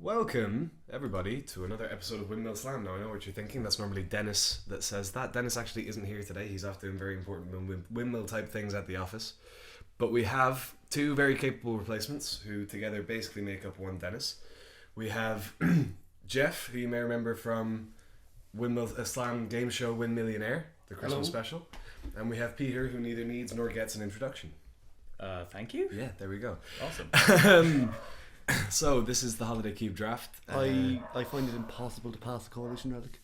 Welcome, everybody, to another episode of Windmill Slam. Now, I know what you're thinking. That's normally Dennis that says that. Dennis actually isn't here today. He's off doing very important windmill-type things at the office. But we have two very capable replacements who together basically make up one Dennis. We have Jeff, who you may remember from Windmill Slam game show Windmillionaire, the Christmas special. And we have Peter, who neither needs nor gets an introduction. Thank you. Yeah, there we go. Awesome. So this is the Holiday Cube draft. I find it impossible to pass a Coalition Relic.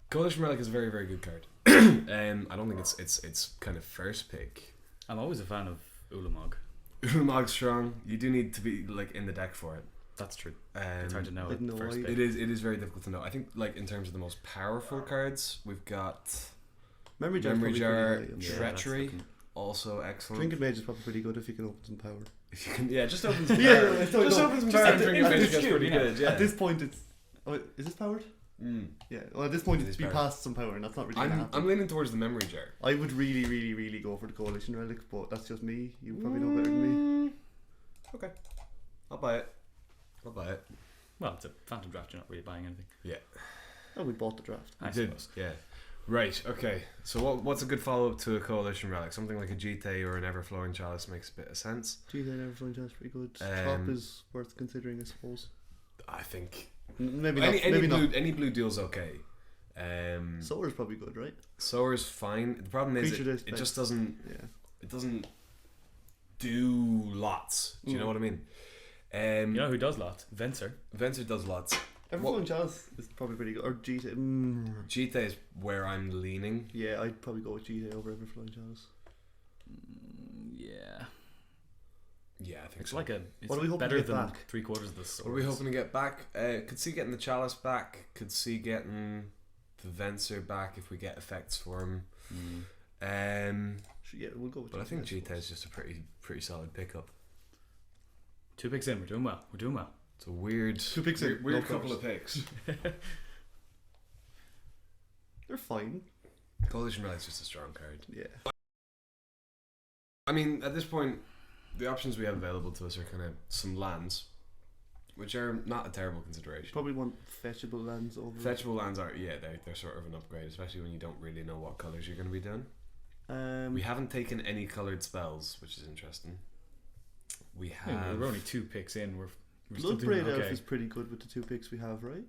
Coalition Relic is a very, very good card. I don't think it's kind of first pick. I'm always a fan of Ulamog. Ulamog's strong. You do need to be like in the deck for it. That's true. It's hard to know. First pick. It is very difficult to know. I think like in terms of the most powerful cards, we've got Memory Jar, pretty Treachery, also excellent. Trinket Mage is probably pretty good if you can open some power. If you can, just open some power. Just open some power. Trinket Mage gets cute, pretty good. Yeah. At this point, it's. Oh, is this powered? Yeah. Well, at this point, it's be powered. past some power, and that's not really. Gonna happen. I'm leaning towards the Memory Jar. I would really go for the Coalition Relic, but that's just me. You probably know better than me. Okay, I'll buy it. Well, it's a Phantom draft. You're not really buying anything. Yeah. Oh, we bought the draft. I did. suppose. Yeah. Right, okay. So what's a good follow-up to a Coalition Relic? Something like a Jite or an Everflowing Chalice makes a bit of sense. Gee, that Everflowing Chalice is pretty good. Top is worth considering, I suppose. I think Maybe not. Any blue deal's okay. Solar's probably good, right? Solar's fine. The problem is it just doesn't. Yeah. It doesn't do lots. Do you know what I mean? You know who does lots? Venser. Venser does lots. Everflowing Chalice is probably pretty good. Or Jite. Jite is where I'm leaning. Yeah, I'd probably go with Jite over Everflowing Chalice. Yeah. Yeah, I think It's so. like it's what are we hoping better to get than back? 3/4 of the swords. What are we hoping to get back? Could see getting the Chalice back. Could see getting the Venser back if we get effects for him. Yeah, we'll go with But I think Jite, Jite is just a pretty solid pickup. 2 picks in. We're doing well. It's a weird 2 picks in. weird No couple covers. of picks. They're fine. Coalition Relic's just a strong card. Yeah. I mean, at this point, the options we have available to us are kind of some lands, which are not a terrible consideration. Probably want fetchable lands over. Fetchable lands are, they're sort of an upgrade, especially when you don't really know what colours you're going to be doing. We haven't taken any coloured spells, which is interesting. We have... Yeah, we're only 2 picks in. We're still Bloodbraid doing okay. Elf is pretty good with the 2 picks we have, right?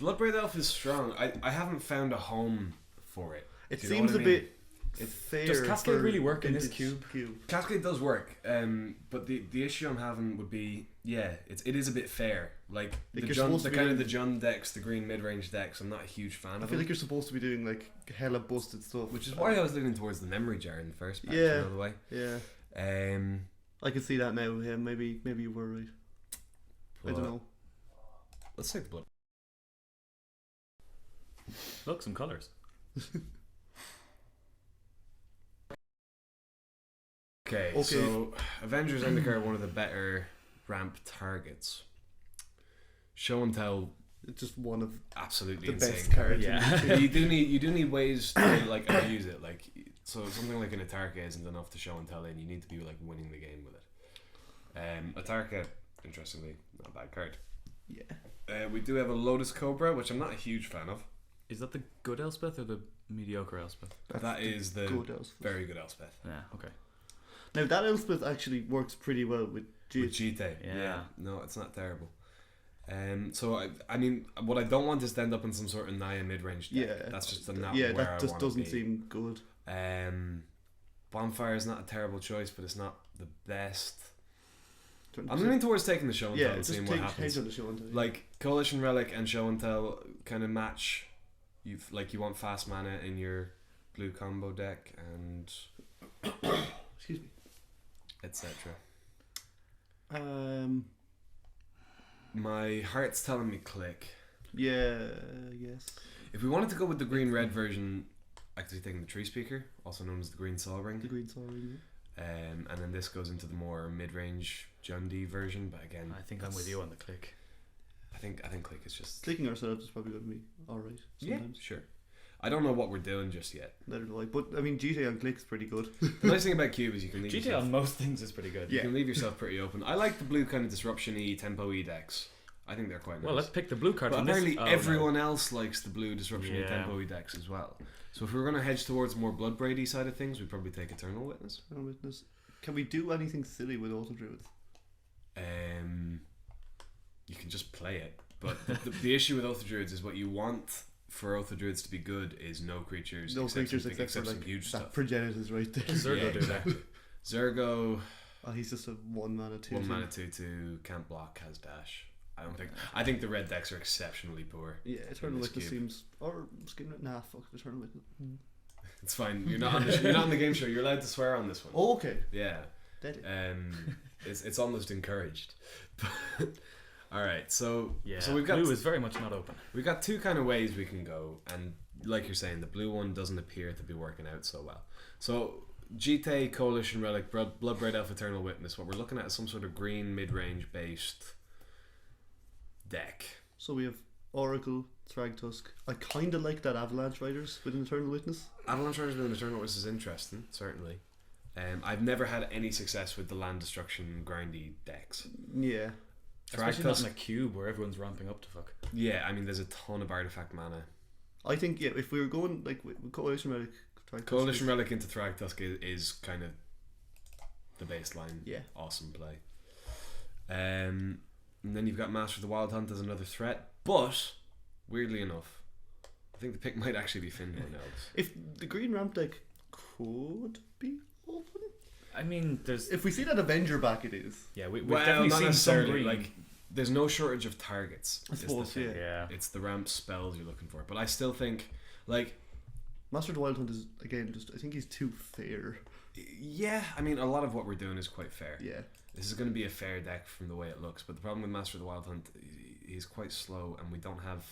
Bloodbraid Elf is strong. I haven't found a home for it. It Do you know seems what I a mean? bit fair. Does Cascade for really work in this vintage cube? Cascade does work, but the issue I'm having would be it is a bit fair. Like Like the you're supposed the to be kind of the doing- Jund decks, the green mid range decks. I'm not a huge fan I of feel them, like you're supposed to be doing like hella busted stuff, which is why I was leaning towards the Memory Jar in the first patch. Yeah. You know the way. Yeah, I can see that now. Yeah, maybe you were right. I don't know. Let's take the blood. Look, some colours. Okay, so Avengers Zendikar are one of the better ramp targets. Show and Tell, It's just one of absolutely the insane best cards. Yeah. you do need ways to like abuse it. Like so, something like an Atarka isn't enough to show and tell in. You need to be like winning the game with it. Atarka, interestingly, not a bad card. Yeah. We do have a Lotus Cobra, which I'm not a huge fan of. Is that the good Elspeth or the mediocre Elspeth? That is the good Elspeth. very good Elspeth. Yeah, okay. Now that Elspeth actually works pretty well with With Jite. Jite, Yeah. no, it's not terrible. So I mean, what I don't want is to end up in some sort of Naya mid-range deck. Yeah, That's just not yeah, where that I just wanna doesn't be. seem good. Bonfire is not a terrible choice, but it's not the best. 20%. I'm leaning towards taking the show and tell and just seeing take what happens. hedge on the show and tell. Like Coalition Relic and Show and Tell kind of match. You want fast mana in your blue combo deck and Excuse me. etc. My heart's telling me click. Yeah. Yes. If we wanted to go with the green red version, actually taking the Tree Speaker, also known as the Green Sol Ring. The green sorry. And then this goes into the more mid-range Jundy version, but again, I think I'm with you on the click. I think click is just Clicking ourselves is probably going to be alright sometimes. Yeah, sure. I don't know what we're doing just yet. Neither do I. But I mean, GTA on click is pretty good. The nice thing about Cube is you can leave GTA yourself, on most things is pretty good. you can leave yourself pretty open. I like the blue kind of disruption-y, tempo-y decks. I think they're quite nice. Well, let's pick the blue card But from apparently this. everyone else likes the blue Disruption Yeah. Tempo decks as well. So if we were going to hedge towards more Bloodbraid-y side of things, we'd probably take Eternal Witness. Eternal Witness. Can we do anything silly with Auto Druids? You can just play it. But the issue with Oath of Druids is what you want for Oath of Druids to be good is no creatures. No except creatures something- except for some like huge that stuff. Progenitors right there. Zergo Yeah, do exactly. Zergo, Oh, he's just a 1 mana 2. 1 mana 2/2, can't block, has dash. I think the red decks are exceptionally poor. Yeah, Eternal this Witness cube. seems. Or Skin. Nah, fuck Eternal Witness. It's fine. You're not on the game show. You're allowed to swear on this one. Oh, okay. Yeah. Dead. It's almost encouraged. All right. So Yeah, so we've got blue is very much not open. we've got two kind of ways we can go, and like you're saying, the blue one doesn't appear to be working out so well. So GT Coalition Relic Bloodbraid Elf Eternal Witness. What we're looking at is some sort of green mid-range based deck. So we have Oracle, Thragtusk. I kind of like that Avalanche Riders with an Eternal Witness. Avalanche Riders with an Eternal Witness is interesting, certainly. I've never had any success with the land destruction grindy decks. Yeah. Especially not in a cube where everyone's ramping up to fuck. Yeah, I mean, there's a ton of artifact mana. I think, yeah, if we were going like with Coalition Relic, Thragtusk. Coalition Relic into Thragtusk is kind of the baseline. Yeah. Awesome play. And then you've got Master of the Wild Hunt as another threat, but weirdly enough, I think the pick might actually be Finbar Elves. If the green ramp deck could be open. I mean, there's If we see that Avenger back, it is. yeah, we've Well, definitely not seen some necessarily. green. Like, there's no shortage of targets. I is the suppose, thing. yeah. yeah, It's the ramp spells you're looking for, but I still think, like, Master of the Wild Hunt is, again, just, I think he's too fair. yeah, I mean, a lot of what we're doing is quite fair. Yeah. This is going to be a fair deck from the way it looks, but the problem with Master of the Wild Hunt, he's quite slow, and we don't have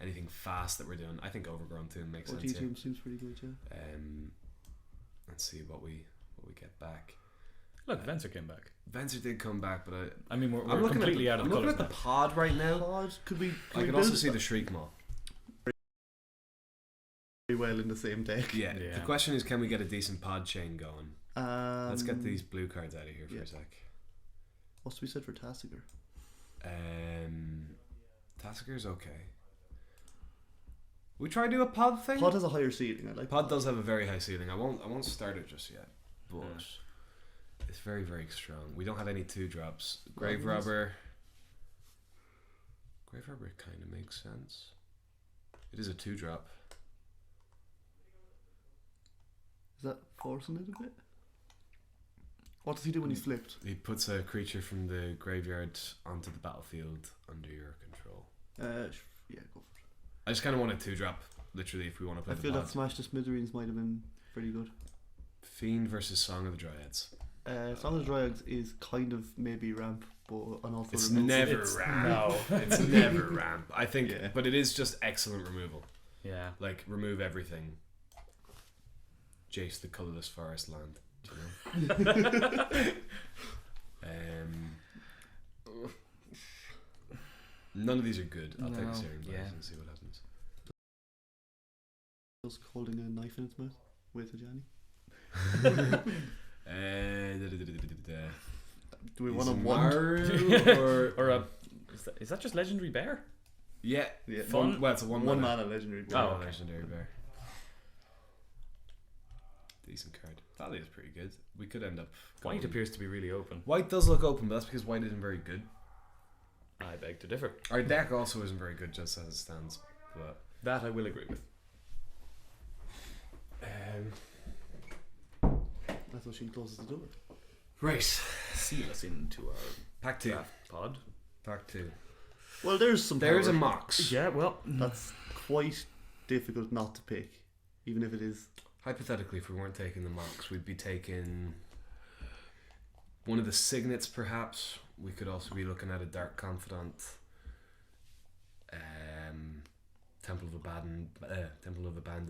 anything fast that we're doing. I think Overgrown Tomb makes OG sense here. Tomb seems pretty good, yeah. Let's see what we get back. look, Venser came back. Venser did come back, but I mean, we're I'm looking completely at out the, of I'm looking colours at the now. pod right now. Pod, could we I can build also see the Shriek Maw. very well in the same deck. Yeah. Yeah. The question is, can we get a decent pod chain going? Let's get these blue cards out of here for yeah. a sec. What's to be said for Tassiger? Tassiger's okay. We try to do a pod thing. Pod has a higher ceiling. I like Pod does have a very high ceiling. I won't start it just yet, but it's very, very strong. We don't have any 2-drops. Grave Robber kind of makes sense. It is a 2-drop. Is that forcing it a bit? What does he do when he's flipped? He puts a creature from the graveyard onto the battlefield under your control. Yeah, go for it. I just kind of want a 2-drop, literally, if we want to play I the feel pod. that Smash to Smithereens might have been pretty good. Fiend versus Song of the Dryads. Song of the Dryads is kind of maybe ramp, but an awful It's removal. never ramp. No. It's never ramp. I think, Yeah. but it is just excellent removal. Yeah. Like, remove everything. Jace the Colourless Forest Land. Do you know? None of these are good. I'll take a No, Searing Blaze yeah. and see what happens. Just holding a knife in its mouth. Wait till Johnny. Do we want to one? or Or a is that just legendary bear? yeah, Yeah, Fun. well, it's a one one mana. mana legendary. Oh, okay. legendary bear. Decent card. That is pretty good. We could end up. White going- appears to be really open. White does look open, but that's because white isn't very good. I beg to differ. Our deck also isn't very good just as it stands. But That I will agree with. That's what she closes the door. right, Seal us into our pack 2. draft pod. Pack 2. Well, there's some. There's a power. Mox. Yeah, well, That's quite difficult not to pick, even if it is. Hypothetically, if we weren't taking the Mox, we'd be taking one of the Signets, perhaps. We could also be looking at a Dark Confidant, Temple of Abandon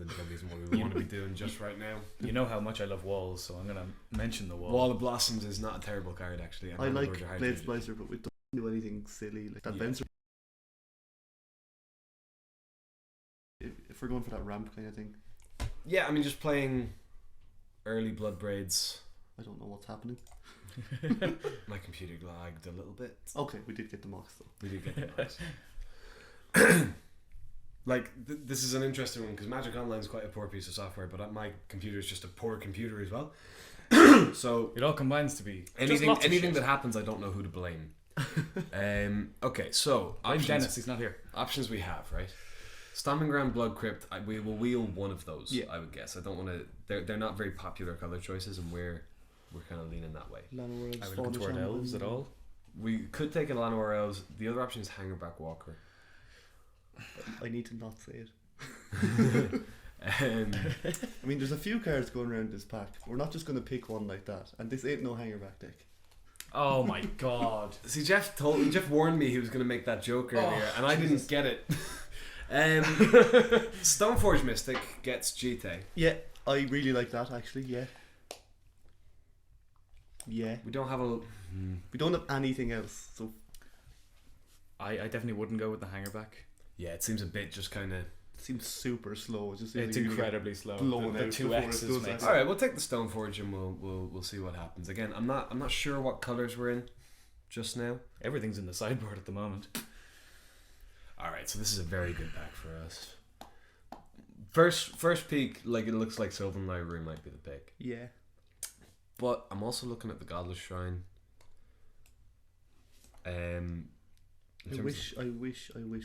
probably isn't what we want to be doing just right now. you know how much I love walls, so I'm gonna mention the wall. Wall of Blossoms is not a terrible card, actually. I like Blade Splicer, but we don't do anything silly like that. Yeah. Venser. If we're going for that ramp kind of thing, Yeah, I mean, just playing early Blood Braids. I don't know what's happening. My computer lagged a little bit. Okay, we did get the mocks though. We did get the marks. Like, this is an interesting one because Magic Online is quite a poor piece of software, but my computer is just a poor computer as well. So It all combines to be anything that happens, I don't know who to blame. Okay, so I'm options. Dennis, he's not here. Options we have, right? Stomping Ground, Blood Crypt. We will wheel one of those. Yeah. I would guess. I don't want to. They're not very popular color choices, and we're kind of leaning that way. Are we looking toward elves at all? We could take a Llanowar Elves. The other option is Hangerback Walker. I need to not say it. Um, I mean, there's a few cards going around this pack. We're not just going to pick one like that. And this ain't no hangerback deck. Oh my god. see, Jeff warned me he was going to make that joke earlier, and I didn't get it. Stoneforge Mystic gets GT. Yeah, I really like that actually. Yeah. Yeah. We don't have a. We don't have anything else. So I definitely wouldn't go with the hangerback. Yeah, it seems a bit just kind of. it seems super slow. It just seems It's like you're gonna incredibly slow. blown The out two before it X's does makes that. All right, we'll take the Stoneforge and we'll see what happens. Again, I'm not sure what colors we're in just now. Everything's in the sideboard at the moment. All right, so this is a very good back for us. First peek, like it looks like Sylvan Library might be the pick, Yeah. but I'm also looking at the Godless Shrine. I wish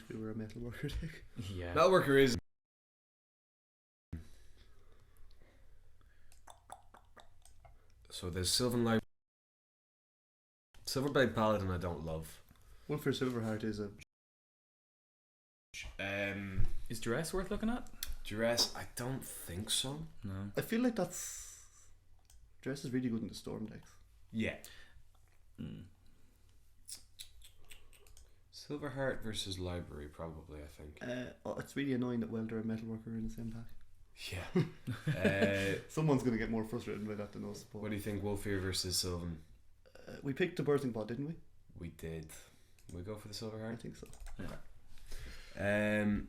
we were a metalworker deck. Yeah. Metalworker is. So there's Sylvan Library. Silverblade Paladin I don't love. Wolfir Silverheart is a Is Duress worth looking at? Duress, I don't think so. No. I feel like that's Dress is really good in the storm decks. Yeah. Mm. Silverheart versus Library, probably, I think. It's really annoying that Welder and Metalworker are in the same pack. Yeah. Someone's going to get more frustrated by that than us. But What do you think, Wolfir versus Sylvan? we picked the birthing pod, didn't we? We did. We go for the I Silverheart? think so. We're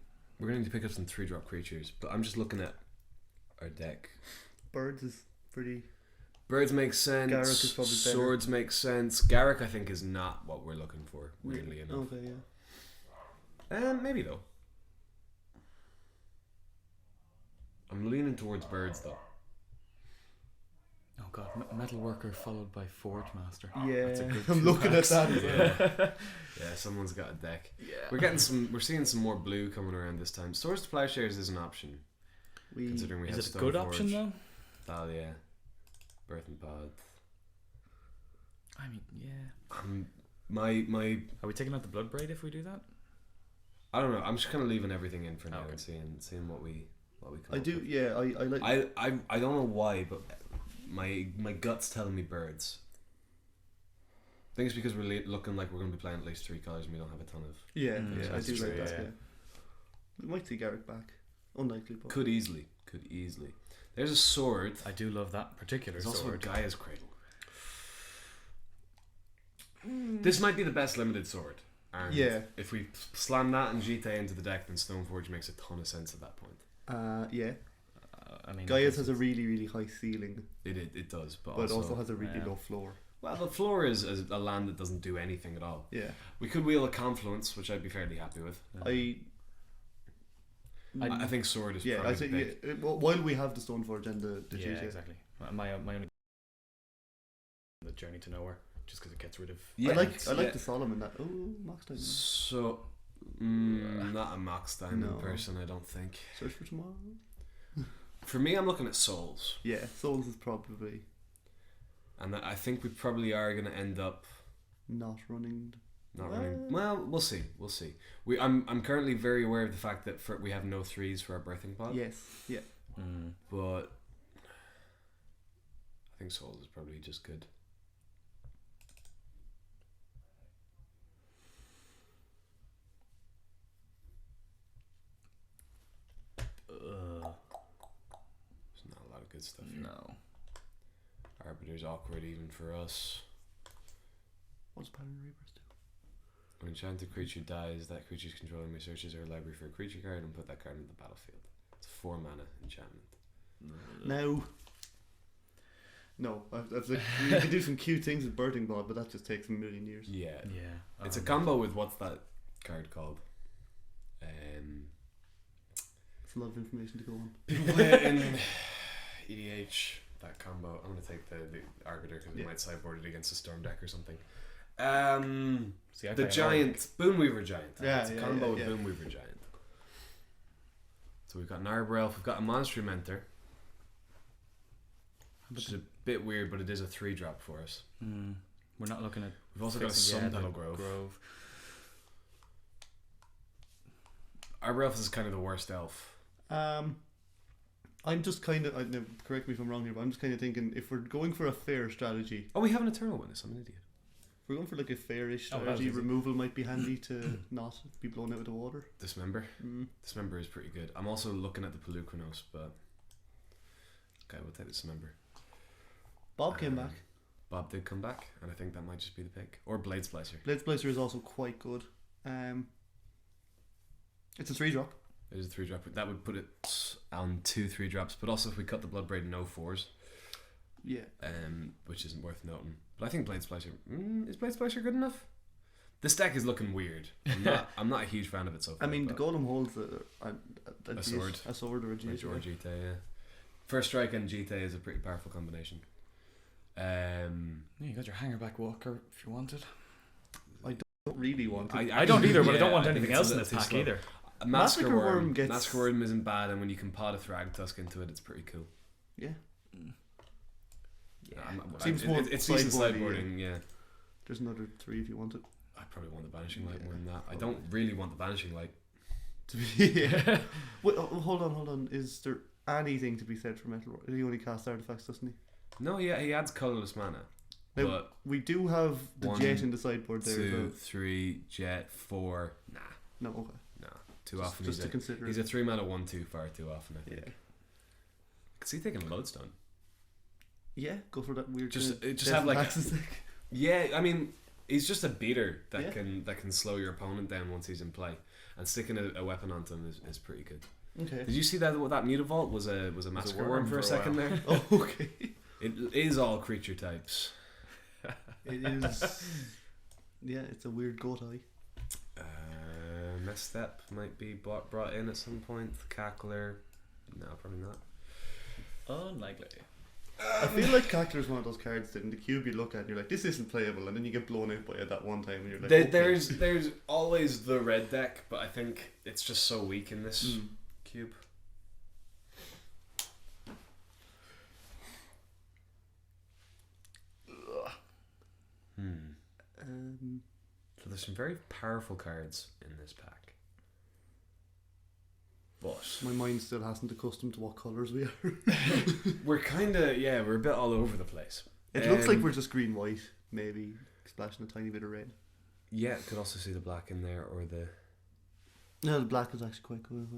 going to need to pick up some 3-drop creatures, but I'm just looking at our deck. Birds is pretty. Birds make sense. Garruk is probably better. Swords make sense. Garruk, I think, is not what we're looking for, weirdly enough. Okay, yeah. Maybe though. I'm leaning towards birds though. Oh god, Metalworker followed by Forge Master. Yeah, That's a good I'm two looking at packs. that as well. Yeah, someone's got a deck. Yeah. We're seeing some more blue coming around this time. Swords to Plowshares is an option, considering we have Is it a good option Stoneforge, though? Thalia, Birthing Pod. I mean, yeah. My Are we taking out the Bloodbraid if we do that? I don't know. I'm just kind of leaving everything in for now Okay. and seeing what we come I up do, with. yeah. I like. I don't know why, but my gut's telling me birds. I think it's because we're looking like we're going to be playing at least 3 colours and we don't have a ton of. Yeah, Mm, yeah, I that's do true, like that. yeah. Yeah. We might see Garrett back. Unlikely, but Could easily. There's a sword. I do love that particular There's also a sword. Gaia's Cradle. This might be the best limited sword. And Yeah. if we slam that and Jite into the deck, then Stoneforge makes a ton of sense at that point. yeah. I mean, Gaia's has a really, really high ceiling, It does, but but also also has a really yeah. low floor. well, the floor is a land that doesn't do anything at all. Yeah. We could wheel a Confluence, which I'd be fairly happy with. I think sword is yeah, probably I think the pick. while we have the Stoneforge and the yeah, GTA. exactly. My only the Journey to Nowhere, just because it gets rid of. Yeah, I like yeah. the Solomon. That Max Diamond. So, not a Max Diamond No. person, I don't think. Search for Tomorrow. For me, I'm looking at Souls, Yeah, Souls is probably and I think we probably are going to end up not running. not running. Well, we'll see. I'm currently very aware of the fact that we have no 3s for our birthing pod. Yes. Yeah. But I think Souls is probably just good. There's not a lot of good stuff here. No. Arbiter's awkward even for us. What's Pattern Reapers do? When enchanted creature dies, that creature's controller may search his or her library for a creature card and put that card into the battlefield. It's a 4 mana enchantment. No. No, that's like, you can do some cute things with Birthing Bod, but that just takes a million years. Yeah. Yeah. It's a combo with what's that card called? It's a lot of information to go on. People play it in EDH, that combo. I'm going to take the Arbiter because we might sideboard it against a Storm deck or something. See, I the play giant, Boomweaver Giant. Yeah, it's a combo with Boomweaver Giant. So we've got an Arbor Elf, we've got a Monster Mentor. Which is a bit weird, but it is a 3-drop for us. We're not looking at. We've also got a Sun Petal Grove. Arbor Elf is kind of the worst elf. I'm just kind of, correct me if I'm wrong here, but I'm just kind of thinking if we're going for a fair strategy. Oh, we have an Eternal Witness. I'm an idiot. If we're going for like a fairish that was strategy, easy. removal might be handy to not be blown out with the water. Dismember. Dismember is pretty good. I'm also looking at the Pelucranos, but okay, we'll take the Dismember. Bob came back. Bob did come back, and I think that might just be the pick. Or Blade Splicer. Blade Splicer is also quite good. It's a 3-drop. It is a 3-drop. That would put it on 2 3-drops, but also if we cut the Bloodbraid, no 4s. Yeah. Which isn't worth noting. But I think Blade Splicer. Is Blade Splicer good enough? This deck is looking weird. I'm not a huge fan of it so far. I mean, the Golem holds a sword. A sword or a Jita. Or Jita, yeah. First Strike and Jita is a pretty powerful combination. You got your Hangerback Walker if you wanted. I don't really want it. I don't either, but I don't want think anything it's else a in little this too pack slow. either. A Massacre Worm gets... Massacre Worm isn't bad, and when you can pot a Thragtusk into it, it's pretty cool. Yeah. Seems more it's decent sideboarding, yeah. There's another 3 if you want it. I probably want the Banishing Light more than that. I don't really want the Banishing Light. Yeah. Wait, hold on. Is there anything to be said for Metal Roar? He only casts artifacts, doesn't he? No, yeah, he adds colourless mana. Now, but we do have the 1, jet in the sideboard there. 2, 3, jet, 4. Nah. No, okay. Nah. Too often. Just to consider. He's a 3-mana 1/2 far too often, I think. Yeah. Is he taking a Lodestone? Yeah, go for that weird. Just have like. Access deck. Yeah, I mean, he's just a beater that can slow your opponent down once he's in play, and sticking a weapon onto him is pretty good. Okay. Did you see that Mutavault was a Massacre Worm for a second there? Oh, okay. It is all creature types. It is. Yeah, it's a weird goat eye. Misstep might be brought in at some point. Cackler, no, probably not. Unlikely. I feel like Cackler is one of those cards that in the cube you look at and you're like, this isn't playable, and then you get blown out by it that one time and you're like, okay. There's always the red deck, but I think it's just so weak in this cube. So there's some very powerful cards in this pack. But my mind still hasn't accustomed to what colours we are. we're we're a bit all over the place. It looks like we're just green white, maybe splashing a tiny bit of red. Yeah, could also see the black in there or the. No, the black is actually quite good.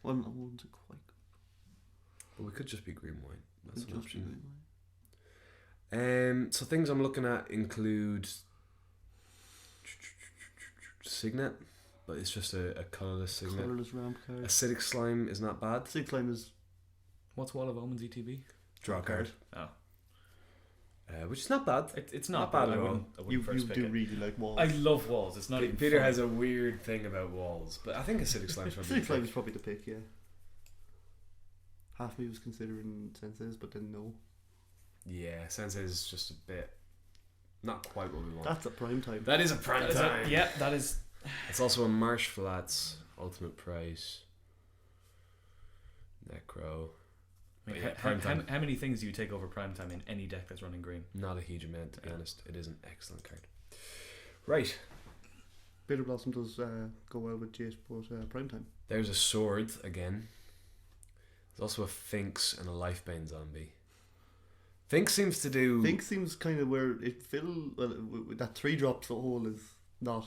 Well, not one's quite good. But we could just be green white. That's an Just option. green white. So things I'm looking at include Signet, but it's just a colourless Signet. Colourless ramp card. Acidic Slime is not bad. Acidic Slime is What's Wall of Omens ETB? Draw a card. Oh. Which is not bad. It's not bad bad at I all. wouldn't you first pick do it. really like walls. I love walls. It's not even Peter fun. has a weird thing about walls, but I think Acidic Slime's probably Acidic Slime is probably the pick, yeah. Half me was considering Senses, but then no. Yeah, Sensei is just a bit not quite what we want. That's a prime time. That is a prime time. Yeah, that is. It's also a Marsh Flats Ultimate Price. Necro. I mean, But yeah, prime time. how many things do you take over prime time in any deck that's running green? Not a huge amount, to be honest. It is an excellent card. Right. Bitter Blossom does go well with Jace, but prime time. There's a sword again. There's also a Finks and a Lifebane zombie. Finks seems to do. Think seems kind of where it with that 3-drop hole is not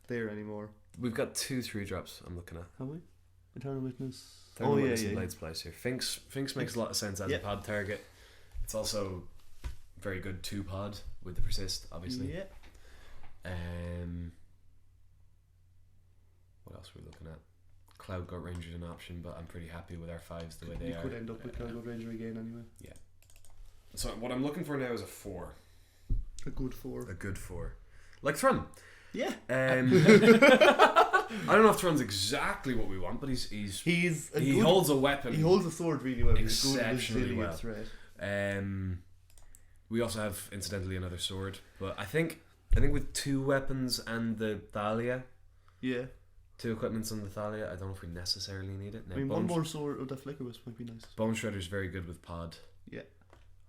there anymore. We've got 2 3-drops I'm looking at. Have we? Eternal Witness. Eternal yeah, Witness yeah. and Blade Splicer. Finks makes a lot of sense as a pod target. It's also very good 2-pod with the persist, obviously. Yeah. What else are we looking at? Cloud Goat Ranger is an option, but I'm pretty happy with our 5s the way they You are. could end up with Cloud Ranger again anyway. Yeah. So what I'm looking for now is a 4. A good 4. A good 4. Like Thrun. Yeah. I don't know if Thrun's exactly what we want, but he holds a weapon. He holds a sword really well. He's a good exceptionally well. resilient threat. We also have incidentally another sword, but I think with 2 weapons and the Thalia, Yeah. 2 equipments on the Thalia, I don't know if we necessarily need it. Now, I mean, one more sword of that flicker wisp might be nice. Bone Shredder's very good with pod. Yeah.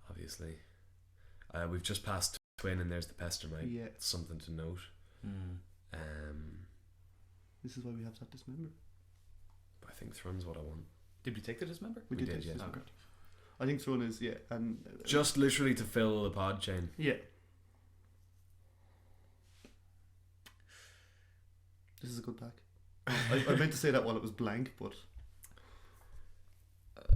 Obviously. We've just passed Twin, and there's the Pestermite. Yeah. It's something to note. This is why we have that dismember. I think Thrun's what I want. Did we take the dismember? We did, yes. yes. Okay. I think Throne is, yeah. And Just literally to fill the pod chain. yeah. This is a good pack. I meant to say that while it was blank, but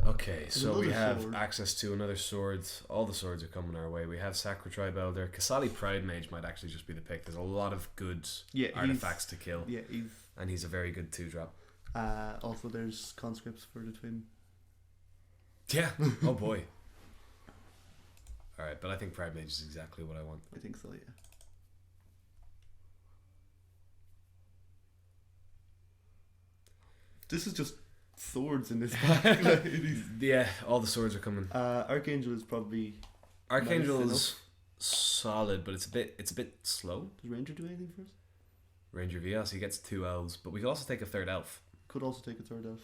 Okay, so we another have sword. access to another sword. All the swords are coming our way. We have Sacrotribe Elder. Kasali Pride Mage might actually just be the pick. There's a lot of good artifacts to kill. Yeah, And he's a very good 2-drop. also there's conscripts for the twin. Yeah. Oh boy. Alright, but I think Pride Mage is exactly what I want. I think so, yeah. This is just swords in this pack. Like, Yeah, all the swords are coming. Archangel is probably Archangel's nice solid, but it's a bit slow. Does Ranger do anything for us? Ranger Vios, he gets 2 elves, but we could also take a 3rd elf. Could also take a 3rd elf.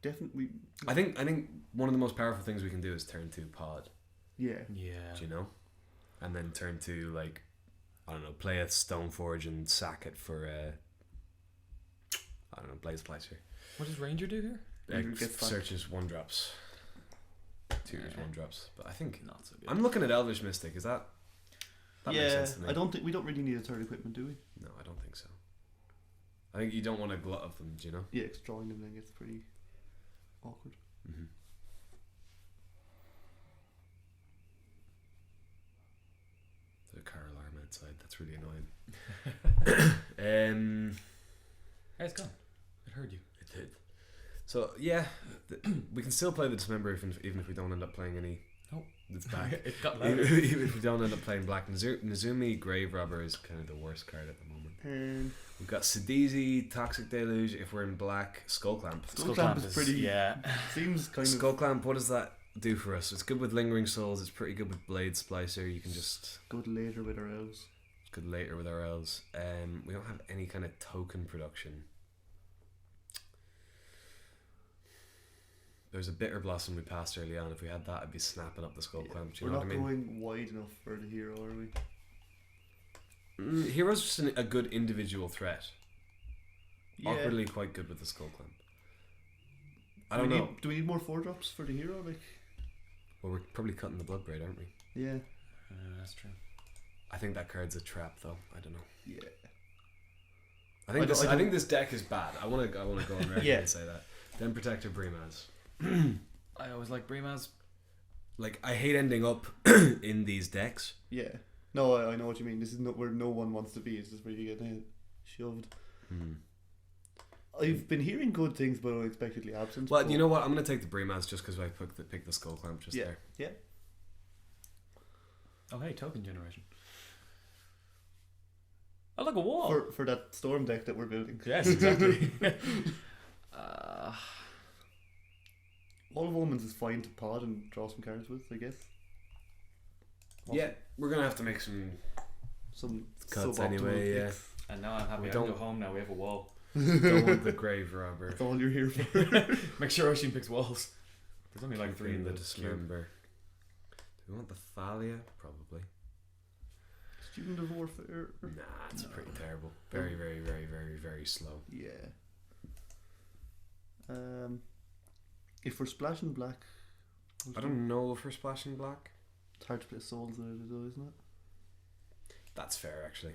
Definitely. I think one of the most powerful things we can do is turn to pod. Yeah. Yeah. Do you know? And then turn to, like, I don't know, play a Stoneforge and sack it for I don't know, Blaze Splicer. What does Ranger do here? Ranger gets back. Searches 1-drops. 2-drops, 1-drops. But I think Not so good. I'm looking at Elvish Mystic. Is that makes Yeah, sense to me? I don't think we don't really need a 3rd equipment, do we? No, I don't think so. I think you don't want a glut of them, do you know? Yeah, 'cause drawing them then gets pretty awkward. Mm-hmm. The car alarm outside. That's really annoying. Hey, it's gone. It heard you. It did. So yeah, we can still play the Dismember even if we don't end up playing any. Oh, it's back. It got even louder. if we don't end up playing black, Nazumi Grave Robber is kind of the worst card at the moment. We've got Sidisi, Toxic Deluge. If we're in black, Skull Clamp. Skull Clamp is pretty. Yeah. Seems kind Skull Clamp. What does that do for us? It's good with Lingering Souls. It's pretty good with Blade Splicer. You can just good later with our elves. it's good later with our elves. We don't have any kind of token production. There's a Bitter Blossom we passed early on. If we had that, I'd be snapping up the Skull Clamp. Do you We're know not what I mean? going wide enough for the hero, are we? Hero's just a good individual threat. Yeah. Awkwardly quite good with the Skull Clamp. I don't know. Do we need more 4-drops for the hero? Like, Well, we're probably cutting the Bloodbraid, aren't we? yeah, That's true. I think that card's a trap, though. I don't know. yeah. I think this deck is bad. I want to go on record Yeah. and say that. Then Protector Brimaz. I always like Brimaz. Like, I hate ending up in these decks. Yeah. No, I know what you mean. This is not where no one wants to be. It's just where you get shoved. I've been hearing good things about Unexpectedly Absent. Well, you know what? I'm going to take the Brimaz just because I picked the Skull Clamp just there. Yeah. Oh, hey, token generation. Oh, look, a wall. For that storm deck that we're building. Yes, exactly. Wall of Omens is fine to pod and draw some cards with, I guess. Yeah, we're going to have to make some cuts suboptimal anyway, yeah. picks. And now I'm happy. We I can don't- go home now. We have a wall. Don't want the Grave Robber. That's all you're here for. Make sure Oisin picks walls. There's only like 3 in the cube. Dismember. Do we want the Thalia? Probably. Student of Warfare. Nah, it's pretty terrible. Very, very, very, very, very slow. Yeah. If we're splashing black, I don't know if we're splashing black. it's hard to play souls there though, isn't it? That's fair, actually.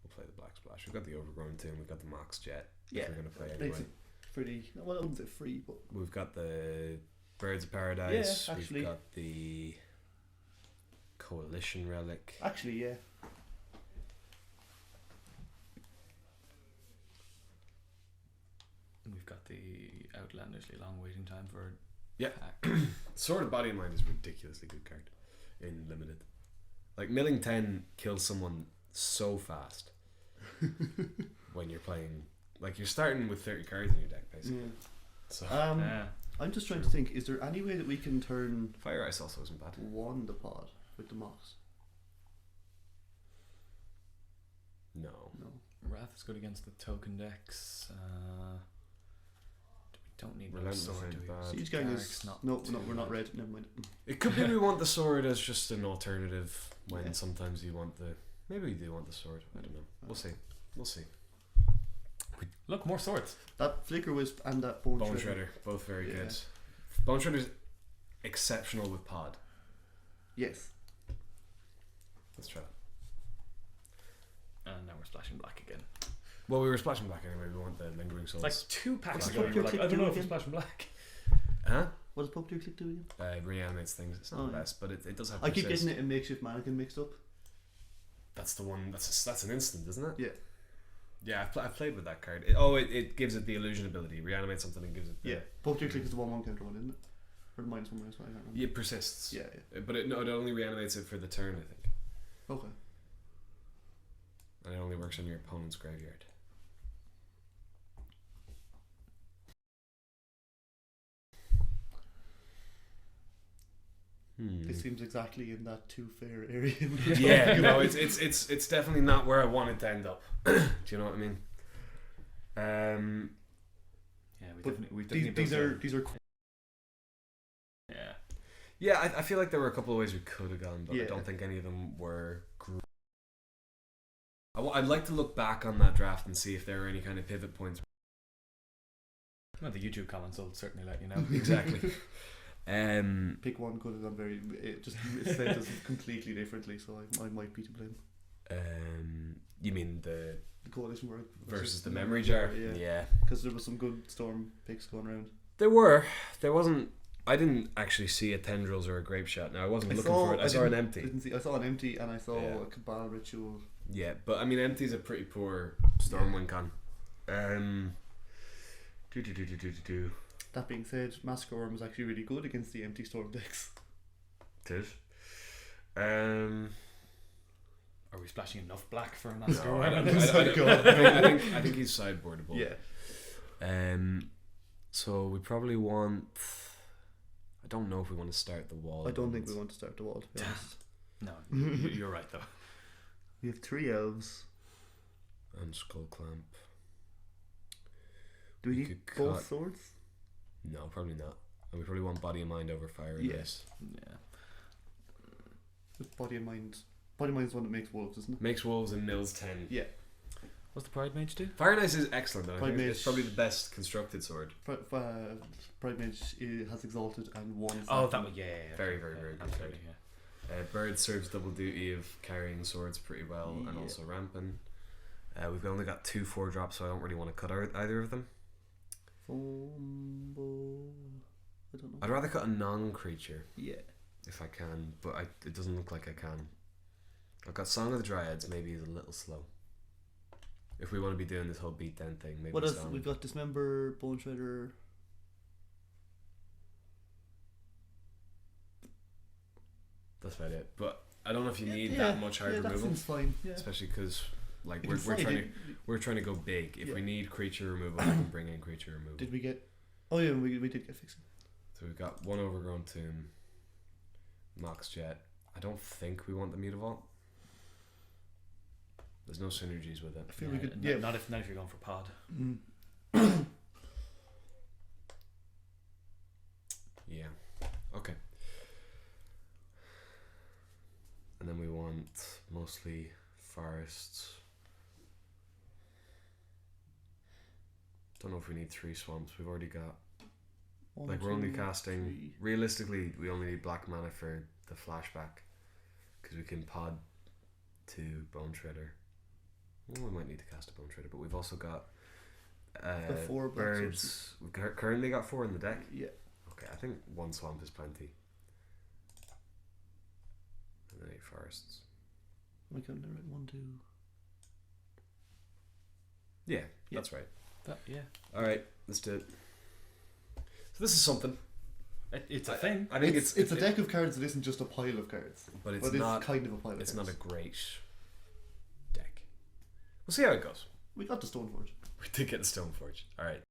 We'll play the black splash. We've got the Overgrown Tomb. We've got the Mox Jet. Yeah. If we're going to play Makes anyway. it pretty. Well, I wouldn't say free, but We've got the Birds of Paradise. Yeah, actually. We've got the Coalition Relic. actually, yeah. We got the outlandishly long waiting time for Yeah. attack. Sword of Body and Mind is a ridiculously good card in limited. Like milling 10 kills someone so fast when you're playing. Like you're starting with 30 cards in your deck basically. Yeah. So Yeah. I'm just trying to think, is there any way that we can turn Fire Ice also isn't bad. one the pod with the Mox? No. No. Wrath is good against the token decks. We don't need no Relentless sword, do ain't we? bad. Siege Gang Garrick's is not no, too we're not bad. red. Never mind. It could be we want the sword as just an alternative when Yeah. sometimes you want the. Maybe we do want the sword. I don't know. We'll see. We'll see. Look, more swords. That Flicker Wisp and that Bone, Bone Shredder. Shredder, both very Yeah. good. Bone Shredder's exceptional with pod. Yes. Let's try that. And now we're splashing black again. Well, we were splashing black anyway. We want the lingering souls. It's like 2 packs What's ago. the You were like, click I don't do know if we're again? splashing black. huh? What does Popular Click do again? Reanimates things. It's not Oh, the yeah. best, but it does have. I keep persist. getting it in Makeshift Mannequin mixed up. That's the one. That's an instant, isn't it? Yeah. Yeah, I've played with that card. It gives it the illusion ability. Reanimate something and gives it. The, Yeah. Popular Click is the 1/1 counter one, isn't it? Or the -1/-1, I can't remember. It persists. Yeah, yeah. But it only reanimates it for the turn, I think. Okay. And it only works on your opponent's graveyard. This seems exactly in that too fair area. Yeah, no, it's definitely not where I wanted to end up. Do you know what I mean? Yeah, But we these definitely are Yeah. Yeah, I feel like there were a couple of ways we could have gone, but I Yeah. don't think any of them were. I'd like to look back on that draft and see if there are any kind of pivot points. Well, the YouTube comments will certainly let you know. Exactly. pick one could have gone very. It just said us completely differently, so I might be to blame. You mean the The Coalition World versus the memory jar? Yeah. Yeah. Because there was some good Storm picks going around. There were. There wasn't. I didn't actually see a Tendrils or a Grape Shot. Now I wasn't looking for it. I saw an empty. I saw an empty, and I saw Yeah. a Cabal Ritual. Yeah, but I mean, empty's a pretty poor Stormwind con. Do. That being said, Massacre Worm was actually really good against the empty Storm decks. Did. Are we splashing enough black for a No, master? I think he's sideboardable. Yeah. So we probably want. I don't know if we want to start the wall. I don't think we want to start the wall, to be honest. No, you're right though. We have 3 elves. And Skull Clamp. Do we We need could both cut- swords? No, probably not. And we probably want Body and Mind over Fire in Yeah. this. Yeah. With Body and Mind. Body and Mind is one that makes wolves, isn't it? Makes Wolves and mills 10. Yeah. What's the Pride Mage do? Fire and Ice is excellent. I Pride think it's Mage- probably the best constructed sword. Pride Mage has Exalted and one. Oh, that one. Yeah. Very, very, very good Absolutely, card. yeah. Bird serves double duty of carrying swords pretty well and Yeah. also ramping. We've only got 2 4-drops, so I don't really want to cut either of them. Fumble. I don't know. I'd rather cut a non-creature Yeah. if I can, but it doesn't look like I can. I've got Song of the Dryads, maybe is a little slow. If we want to be doing this whole beat down thing, maybe What else? Song. We've got Dismember, Bone Shredder. That's about it. But I don't know if you need Yeah, that much hard that removal, seems fine. Yeah. especially because like You we're can find trying it. we're trying to go big. If Yeah. we need creature removal, we can bring in creature removal. Did we get? Oh yeah, we did get fixing. So we've got 1 Overgrown Tomb, Mox Jet. I don't think we want the Mutavault. There's no synergies with it. I feel we could. Yeah. Not if you're going for pod. Mm. Yeah. Okay. And then we want mostly forests. Don't know if we need 3 swamps. We've already got. One, Like we're only two, casting. three. Realistically, we only need black mana for the flashback, because we can pod to Bone Shredder. Well, we might need to cast a Bone Shredder, but we've also got The 4 black birds. sources. We've currently got 4 in the deck. Yeah. Okay, I think 1 swamp is plenty. And then 8 forests. Am I counting it right? 1, 2. Yeah, Yeah. that's right. Yeah. All right. let's do it. So this is something. It's a thing. I think It's a deck of cards that isn't just a pile of cards. but it's not kind of a pile of It's cards. not a great deck. We'll see how it goes. We got the Stoneforge. We did get a Stoneforge. All right.